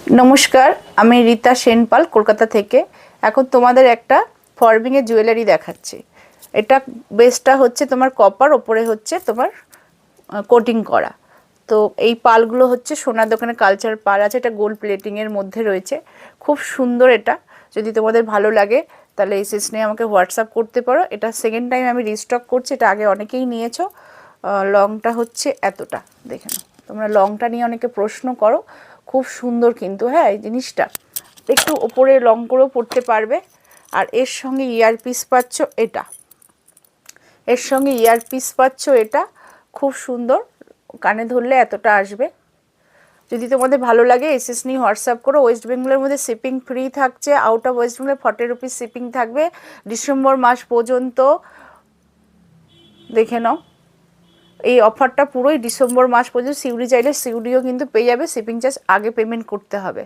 নমস্কার, আমি রীতা সেনপাল কলকাতা থেকে। এখন তোমাদের একটা ফরমিংয়ের জুয়েলারি দেখাচ্ছি। এটা বেসটা হচ্ছে তোমার কপার, ওপরে হচ্ছে তোমার কোটিং করা। তো এই পালগুলো হচ্ছে সোনার দোকানে কালচার পাল আছে, এটা গোল্ড প্লেটিংয়ের মধ্যে রয়েছে। খুব সুন্দর এটা। যদি তোমাদের ভালো লাগে তাহলে এই সিস নিয়ে আমাকে হোয়াটসঅ্যাপ করতে পারো। এটা সেকেন্ড টাইম আমি রিস্টক করছি, এটা আগে অনেকেই নিয়েছো। লংটা হচ্ছে এতটা, দেখে নাও। তোমরা লংটা নিয়ে অনেকে প্রশ্ন করো, খুব সুন্দর কিন্তু। হ্যাঁ, এই জিনিসটা একটু ওপরে লং করেও পড়তে পারবে। আর এর সঙ্গে ইয়ারপিস পাচ্ছ, এটা এর সঙ্গে ইয়ারপিস পাচ্ছ, এটা খুব সুন্দর। কানে ধরলে এতটা আসবে। যদি তোমাদের ভালো লাগে এসএস নিয়ে হোয়াটসঅ্যাপ করো। ওয়েস্ট বেঙ্গলের মধ্যে শিপিং ফ্রি থাকছে, আউট অফ ওয়েস্ট বেঙ্গলে 40 রুপিস শিপিং থাকবে ডিসেম্বর মাস পর্যন্ত। দেখে নাও, এই অফারটা পুরোই ডিসেম্বর মাস পর্যন্ত। সিউড়ি চাইলে সিউড়িও কিন্তু পেয়ে যাবে, শিপিং চার্জ আগে পেমেন্ট করতে হবে।